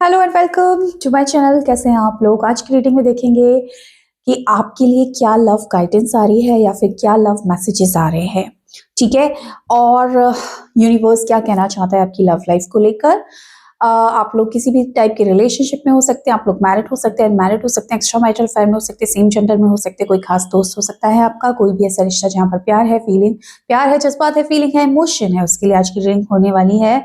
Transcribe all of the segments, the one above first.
Hello and welcome to my channel. कैसे हैं आप लोग? आज की रीडिंग में देखेंगे कि आपके लिए क्या लव गाइडेंस आ रही है या फिर क्या लव मैसेजेस आ रहे हैं। ठीक है। और यूनिवर्स क्या कहना चाहता है आपकी लव लाइफ को लेकर। आप लोग किसी भी टाइप के रिलेशनशिप में हो सकते हैं, आप लोग मैरिड हो सकते हैं, अनमैरिड हो सकते हैं, एक्स्ट्रा मैरिटल अफेयर में हो सकते हैं, सेम जेंडर में हो सकते हैं, कोई खास दोस्त हो सकता है आपका, कोई भी ऐसा रिश्ता जहाँ पर प्यार है, जज्बात है, फीलिंग है, इमोशन है, उसके लिए आज की रीडिंग होने वाली है।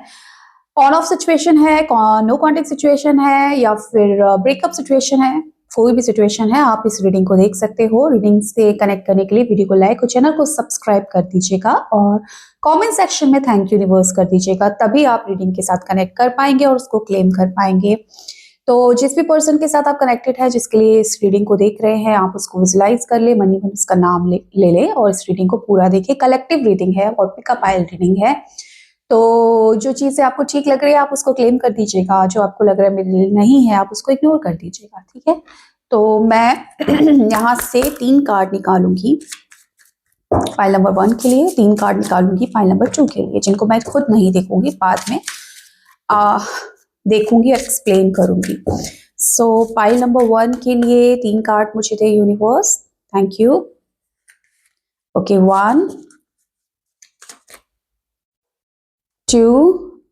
ऑन ऑफ सिचुएशन है, नो कॉन्टेक्ट सिचुएशन है या फिर ब्रेकअप सिचुएशन है, कोई भी सिचुएशन है आप इस रीडिंग को देख सकते हो। रीडिंग से कनेक्ट करने के लिए वीडियो को लाइक और चैनल को सब्सक्राइब कर दीजिएगा और कमेंट सेक्शन में थैंक यू यूनिवर्स कर दीजिएगा, तभी आप रीडिंग के साथ कनेक्ट कर पाएंगे और उसको क्लेम कर पाएंगे। तो जिस भी पर्सन के साथ आप कनेक्टेड है, जिसके लिए इस रीडिंग को देख रहे हैं, आप उसको विजुलाइज कर ले, मनी मन उसका नाम ले ले और इस रीडिंग को पूरा देखिए। कलेक्टिव रीडिंग है और पिकअप आइल रीडिंग है, तो जो चीजें आपको ठीक लग रही है आप उसको क्लेम कर दीजिएगा, जो आपको लग रहा है मेरे लिए नहीं है आप उसको इग्नोर कर दीजिएगा। ठीक है। तो मैं यहाँ से 3 कार्ड निकालूंगी फाइल नंबर 1 के लिए, 3 कार्ड निकालूंगी फाइल नंबर 2 के लिए, जिनको मैं खुद नहीं देखूंगी, बाद में देखूंगी, एक्सप्लेन करूंगी। सो फाइल नंबर 1 के लिए 3 कार्ड मुझे दे universe. Thank you. Okay, 1 2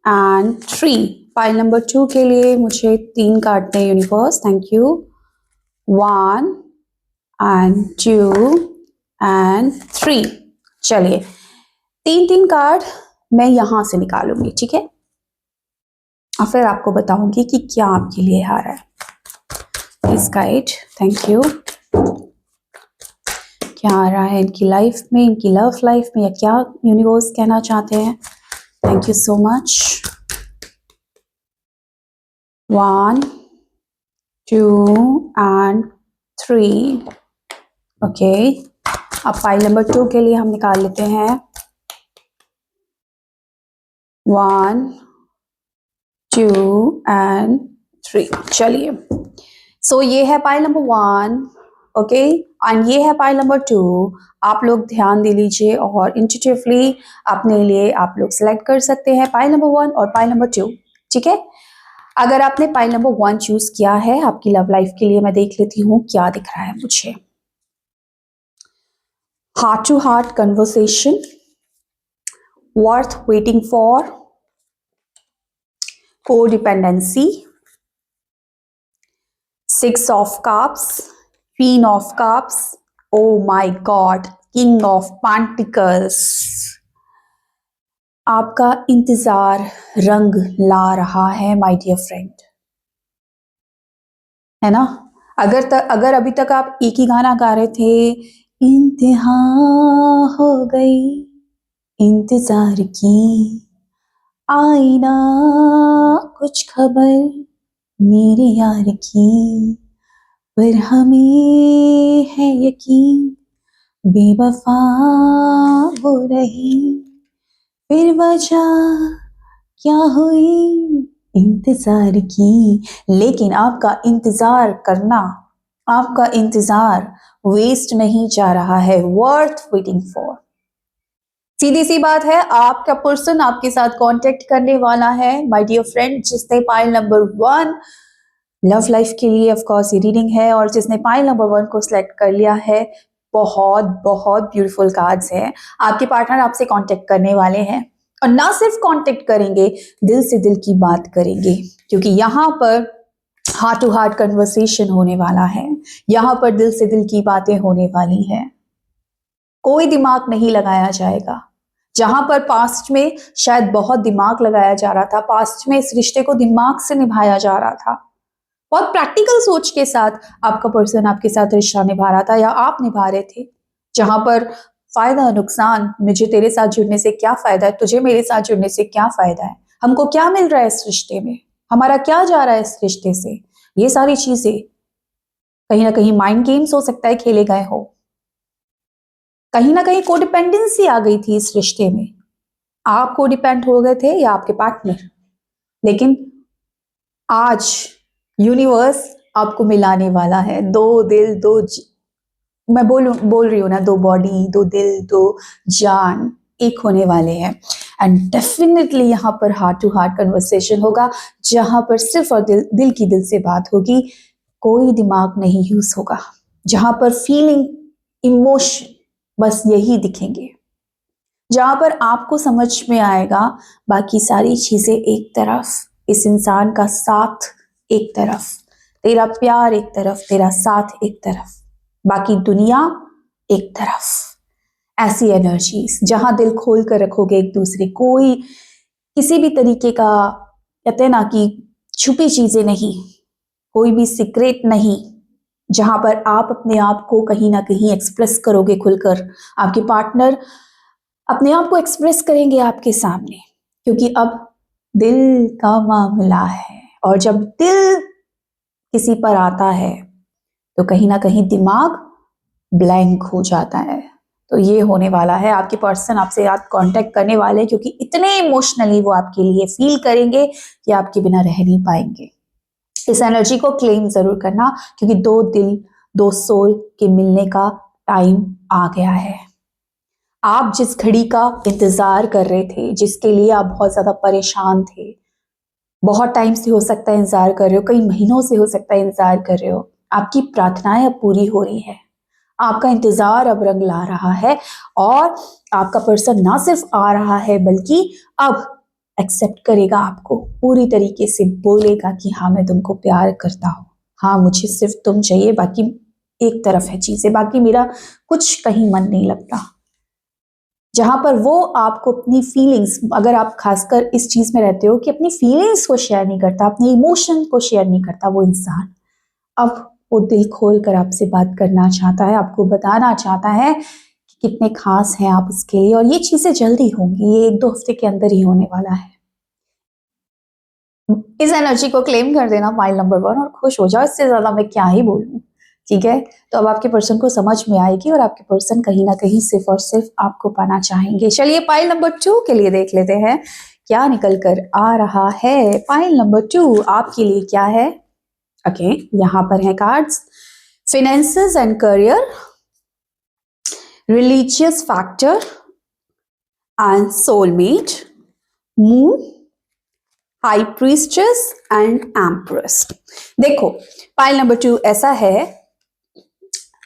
and 3। File number 2 के लिए मुझे 3 कार्ड दें universe. Thank you. 1 and 2 and 3। चलिए 3 कार्ड मैं यहां से निकालूंगी, ठीक है, और फिर आपको बताऊंगी कि क्या आपके लिए आ रहा है। Please guide. Thank you. क्या आ रहा है इनकी लाइफ में, इनकी लव लाइफ में, या क्या यूनिवर्स कहना चाहते हैं। Thank you so much. 1 2 and 3। Okay, अब फाइल नंबर 2 के लिए हम निकाल लेते हैं 1 2 एंड 3। चलिए, सो ये है पाइल नंबर 1, ओके, एंड ये है पाइल नंबर 2। आप लोग ध्यान दे लीजिए और इंट्यूटिवली अपने लिए आप लोग सेलेक्ट कर सकते हैं पाइल नंबर 1 और पाइल नंबर 2। ठीक है। अगर आपने पाइल नंबर 1 चूज किया है आपकी लव लाइफ के लिए, मैं देख लेती हूँ क्या दिख रहा है मुझे। Heart to heart conversation, worth waiting for, codependency, 6 of cups, queen of cups, oh my god, king of pentacles। आपका इंतजार रंग ला रहा है माय डियर फ्रेंड, है ना। अगर अभी तक आप एक ही गाना गा रहे थे, इंतहा हो गई इंतजार की, आई ना कुछ खबर मेरे यार की, पर हमें है यकीन बेवफा वो रही, फिर वजह क्या हुई इंतजार की। लेकिन आपका इंतजार करना, आपका इंतजार वेस्ट नहीं जा रहा है, वर्थ वेटिंग फॉर। सीधी सी बात है, आपका पर्सन आपके साथ कांटेक्ट करने वाला है माय डियर फ्रेंड, जिसने पाइल नंबर 1 लव लाइफ के लिए ऑफ कोर्स ये रीडिंग है, और जिसने पाइल नंबर 1 को सिलेक्ट कर लिया है। बहुत बहुत ब्यूटीफुल कार्ड्स हैं। आपके पार्टनर आपसे कांटेक्ट करने वाले हैं, और ना सिर्फ कांटेक्ट करेंगे, दिल से दिल की बात करेंगे, क्योंकि यहाँ पर हार्ट टू हार्ट कन्वर्सेशन होने वाला है, यहाँ पर दिल से दिल की बातें होने वाली हैं। कोई दिमाग नहीं लगाया जाएगा। जहां पर पास्ट में शायद बहुत दिमाग लगाया जा रहा था, पास्ट में इस रिश्ते को दिमाग से निभाया जा रहा था, बहुत प्रैक्टिकल सोच के साथ आपका पर्सन आपके साथ रिश्ता निभा रहा था या आप निभा रहे थे, जहां पर फायदा नुकसान, मुझे तेरे साथ जुड़ने से क्या फायदा है, तुझे मेरे साथ जुड़ने से क्या फायदा है, हमको क्या मिल रहा है इस रिश्ते में, हमारा क्या जा रहा है इस रिश्ते से, ये सारी चीजें कहीं ना कहीं माइंड गेम्स हो सकता है खेले गए हो, कहीं ना कहीं कोडिपेंडेंसी आ गई थी इस रिश्ते में, आप कोडिपेंड हो गए थे या आपके पार्टनर। लेकिन आज यूनिवर्स आपको मिलाने वाला है, दो दिल मैं बोल रही हूँ ना, दो बॉडी, दो दिल, दो जान एक होने वाले हैं। एंड डेफिनेटली यहाँ पर हार्ट टू हार्ट कन्वर्सेशन होगा, जहाँ पर सिर्फ और दिल की दिल से बात होगी, कोई दिमाग नहीं यूज होगा, जहाँ पर फीलिंग, इमोशन बस यही दिखेंगे, जहाँ पर आपको समझ में आएगा बाकी सारी चीजें एक तरफ, इस इंसान का साथ एक तरफ, तेरा प्यार एक तरफ, तेरा साथ एक तरफ, बाकी दुनिया एक तरफ। ऐसी एनर्जीज जहां दिल खोल कर रखोगे एक दूसरे, कोई किसी भी तरीके का, कहते हैं ना कि छुपी चीजें नहीं, कोई भी सीक्रेट नहीं, जहां पर आप अपने आप को कहीं ना कहीं एक्सप्रेस करोगे खुलकर, आपके पार्टनर अपने आप को एक्सप्रेस करेंगे आपके सामने, क्योंकि अब दिल का मामला है, और जब दिल किसी पर आता है तो कहीं ना कहीं दिमाग ब्लैंक हो जाता है। तो ये होने वाला है, आपके पर्सन आपसे याद कांटेक्ट करने वाले हैं, क्योंकि इतने इमोशनली वो आपके लिए फील करेंगे कि आपके बिना रह नहीं पाएंगे। इस एनर्जी को क्लेम जरूर करना, क्योंकि दो दिल, दो सोल के मिलने का टाइम आ गया है। आप जिस घड़ी का इंतजार कर रहे थे, जिसके लिए आप बहुत ज्यादा परेशान थे, बहुत टाइम से हो सकता है इंतजार कर रहे हो, कई महीनों से हो सकता है इंतजार कर रहे हो, आपकी प्रार्थनाएं अब पूरी हो रही है, आपका इंतजार अब रंग ला रहा है, और आपका पर्सन ना सिर्फ आ रहा है बल्कि अब एक्सेप्ट करेगा आपको, पूरी तरीके से बोलेगा कि हाँ मैं तुमको प्यार करता हूँ, हाँ मुझे सिर्फ तुम चाहिए, बाकी एक तरफ है चीजें, बाकी मेरा कुछ कहीं मन नहीं लगता। जहां पर वो आपको अपनी फीलिंग्स, अगर आप खासकर इस चीज में रहते हो कि अपनी फीलिंग्स को शेयर नहीं करता, अपने इमोशन को शेयर नहीं करता वो इंसान, अब वो दिल खोल कर आपसे बात करना चाहता है, आपको बताना चाहता है कि कितने खास हैं आप उसके लिए, और ये चीजें जल्दी होंगी, ये 1-2 हफ्ते के अंदर ही होने वाला है। इस एनर्जी को क्लेम कर देना माइल नंबर 1 और खुश हो जाओ, इससे ज्यादा मैं क्या ही बोलूं। ठीक है, तो अब आपके पर्सन को समझ में आएगी, और आपके पर्सन कहीं ना कहीं सिर्फ और सिर्फ आपको पाना चाहेंगे। चलिए पाइल नंबर 2 के लिए देख लेते हैं क्या निकल कर आ रहा है। पाइल नंबर 2 आपके लिए क्या है? ओके, यहां पर है cards, finances and career, religious factor and soulmate, moon, high priestess and empress. देखो पाइल नंबर 2 ऐसा है,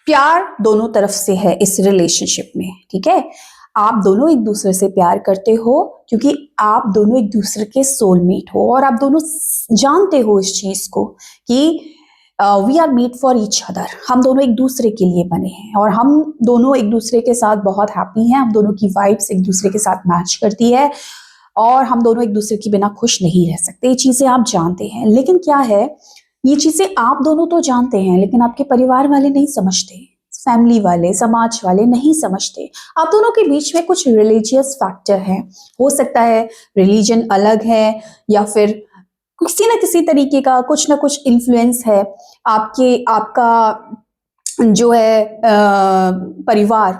प्यार दोनों तरफ से है इस रिलेशनशिप में, ठीक है, आप दोनों एक दूसरे से प्यार करते हो, क्योंकि आप दोनों एक दूसरे के सोलमेट हो, और आप दोनों जानते हो इस चीज को कि we are made for each other, हम दोनों एक दूसरे के लिए बने हैं, और हम दोनों एक दूसरे के साथ बहुत हैप्पी हैं, हम दोनों की वाइब्स एक दूसरे के साथ मैच करती है, और हम दोनों एक दूसरे के बिना खुश नहीं रह सकते, ये चीजें आप जानते हैं। लेकिन क्या है, ये चीजें आप दोनों तो जानते हैं, लेकिन आपके परिवार वाले नहीं समझते, फैमिली वाले, समाज वाले नहीं समझते। आप दोनों के बीच में कुछ रिलीजियस फैक्टर है, हो सकता है रिलीजन अलग है, या फिर किसी ना किसी तरीके का कुछ ना कुछ इन्फ्लुएंस है, आपका जो है परिवार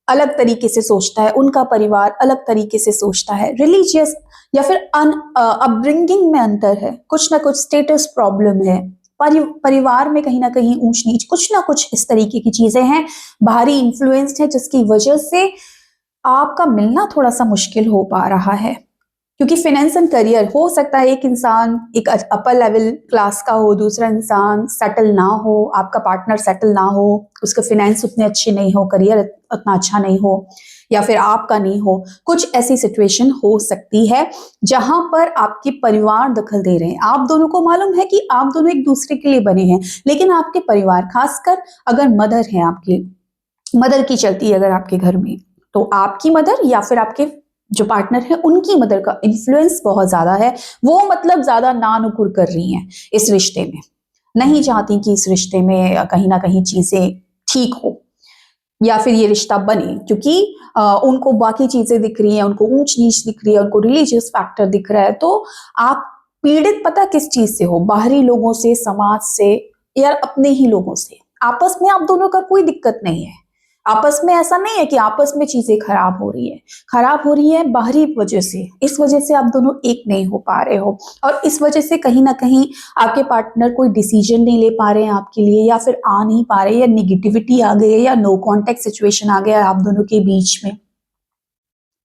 अलग तरीके से सोचता है, उनका परिवार अलग तरीके से सोचता है, रिलीजियस या फिर अपब्रिंगिंग में अंतर है, कुछ ना कुछ स्टेटस प्रॉब्लम है, परिवार में कहीं ना कहीं ऊंच नीच, कुछ ना कुछ इस तरीके की चीजें हैं, बाहरी इन्फ्लुएंस है, जिसकी वजह से आपका मिलना थोड़ा सा मुश्किल हो पा रहा है। क्योंकि फाइनेंस एंड करियर, हो सकता है एक इंसान एक अपर लेवल क्लास का हो, दूसरा इंसान सेटल ना हो, आपका पार्टनर सेटल ना हो, उसका फाइनेंस उतने अच्छे नहीं हो, करियर उतना अच्छा नहीं हो, या फिर आपका नहीं हो, कुछ ऐसी सिचुएशन हो सकती है जहां पर आपके परिवार दखल दे रहे हैं। आप दोनों को मालूम है कि आप दोनों एक दूसरे के लिए बने हैं, लेकिन आपके परिवार, खासकर अगर मदर है, आपकी मदर की चलती है अगर आपके घर में, तो आपकी मदर या फिर आपके जो पार्टनर है उनकी मदर का इन्फ्लुएंस बहुत ज्यादा है, वो मतलब ज्यादा नानुकुर कर रही हैं इस रिश्ते में, नहीं चाहती कि इस रिश्ते में कहीं ना कहीं चीजें ठीक हो, या फिर ये रिश्ता बने, क्योंकि उनको बाकी चीजें दिख रही हैं, उनको ऊंच नीच दिख रही है, उनको रिलीजियस फैक्टर दिख रहा है। तो आप पीड़ित पता किस चीज से हो? बाहरी लोगों से, समाज से, या अपने ही लोगों से। आपस में आप दोनों का कोई दिक्कत नहीं है, आपस में ऐसा नहीं है कि आपस में चीजें खराब हो रही है बाहरी वजह से, इस वजह से आप दोनों एक नहीं हो पा रहे हो, और इस वजह से कहीं ना कहीं आपके पार्टनर कोई डिसीजन नहीं ले पा रहे हैं आपके लिए, या फिर आ नहीं पा रहे, या निगेटिविटी आ गई है, या नो कॉन्टेक्ट सिचुएशन आ गया आप दोनों के बीच में।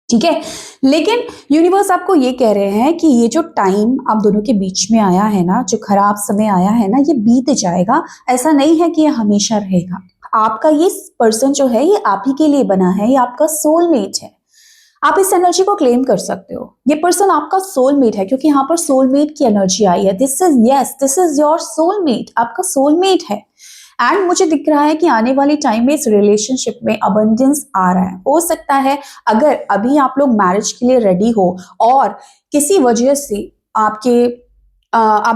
ठीक है। लेकिन यूनिवर्स आपको ये कह रहे हैं कि ये जो टाइम आप दोनों के बीच में आया है ना, जो खराब समय आया है ना, ये बीत जाएगा। ऐसा नहीं है कि ये हमेशा रहेगा। आपका ये पर्सन जो है ये आप ही के लिए बना है, ये आपका सोलमेट है। आप इस एनर्जी को क्लेम कर सकते हो। ये पर्सन आपका सोलमेट है, क्योंकि यहाँ पर सोलमेट की एनर्जी आई है। दिस इज योर सोलमेट, आपका सोलमेट है। एंड मुझे दिख रहा है कि आने वाले टाइम में इस रिलेशनशिप में अबंडेंस आ रहा है। हो सकता है अगर अभी आप लोग मैरिज के लिए रेडी हो और किसी वजह से आप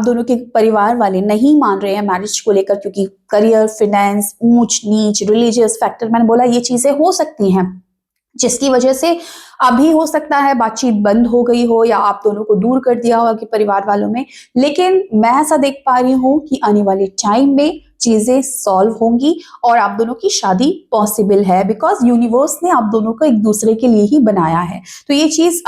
दोनों के परिवार वाले नहीं मान रहे हैं मैरिज को लेकर, क्योंकि करियर, फिनेंस, ऊंच नीच, रिलीजियस फैक्टर, मैंने बोला ये चीजें हो सकती हैं, जिसकी वजह से अभी हो सकता है बातचीत बंद हो गई हो या आप दोनों को दूर कर दिया हो कि परिवार वालों में। लेकिन मैं ऐसा देख पा रही हूं कि आने वाले टाइम में चीजें सॉल्व होंगी और आप दोनों की शादी पॉसिबल है, बिकॉज यूनिवर्स ने आप दोनों को एक दूसरे के लिए ही बनाया है। तो ये चीज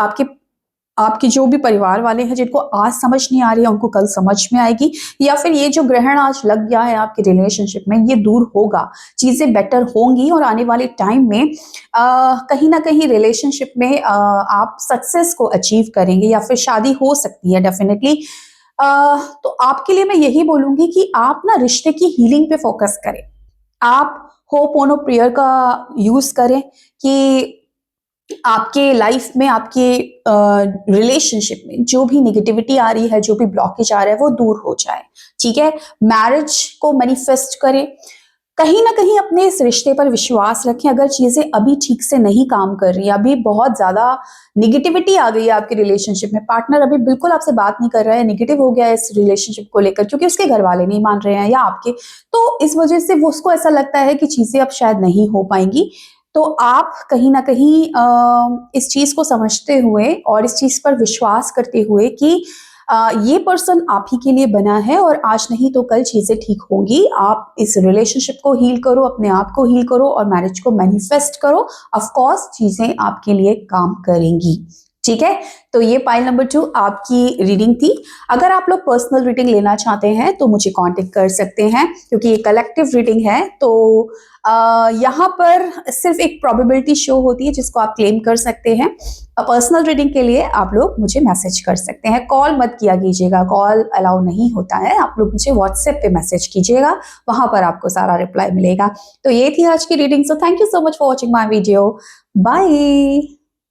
आपके जो भी परिवार वाले हैं जिनको आज समझ नहीं आ रही है, उनको कल समझ में आएगी, या फिर ये जो ग्रहण आज लग गया है आपके रिलेशनशिप में ये दूर होगा, चीजें बेटर होंगी और आने वाले टाइम में कहीं ना कहीं रिलेशनशिप में आप सक्सेस को अचीव करेंगे या फिर शादी हो सकती है डेफिनेटली। तो आपके लिए मैं यही बोलूंगी कि आप ना रिश्ते की हीलिंग पे फोकस करें। आप होपोनो प्रेयर का यूज करें कि आपके लाइफ में, आपके रिलेशनशिप में जो भी निगेटिविटी आ रही है, जो भी ब्लॉकेज आ रहा है वो दूर हो जाए। ठीक है। मैरिज को मैनिफेस्ट करें। कहीं ना कहीं अपने इस रिश्ते पर विश्वास रखें। अगर चीजें अभी ठीक से नहीं काम कर रही, अभी बहुत ज्यादा निगेटिविटी आ गई है आपके रिलेशनशिप में, पार्टनर अभी बिल्कुल आपसे बात नहीं कर रहा है, निगेटिव हो गया है इस रिलेशनशिप को लेकर, क्योंकि उसके घर वाले नहीं मान रहे हैं या आपके, तो इस वजह से वो उसको ऐसा लगता है कि चीजें अब शायद नहीं हो पाएंगी। तो आप कहीं ना कहीं इस चीज को समझते हुए और इस चीज पर विश्वास करते हुए कि ये पर्सन आप ही के लिए बना है और आज नहीं तो कल चीजें ठीक होंगी, आप इस रिलेशनशिप को हील करो, अपने आप को हील करो और मैरिज को मैनिफेस्ट करो। ऑफ कोर्स चीजें आपके लिए काम करेंगी। ठीक है। तो ये पाइल नंबर 2 आपकी रीडिंग थी। अगर आप लोग पर्सनल रीडिंग लेना चाहते हैं तो मुझे कांटेक्ट कर सकते हैं, क्योंकि ये कलेक्टिव रीडिंग है। तो यहाँ पर सिर्फ एक प्रोबेबिलिटी शो होती है जिसको आप क्लेम कर सकते हैं। पर्सनल रीडिंग के लिए आप लोग मुझे मैसेज कर सकते हैं। कॉल मत किया कीजिएगा, कॉल अलाउ नहीं होता है। आप लोग मुझे व्हाट्सएप पे मैसेज कीजिएगा, वहां पर आपको सारा रिप्लाई मिलेगा। तो ये थी आज की reading. So thank you so much for watching my video. Bye.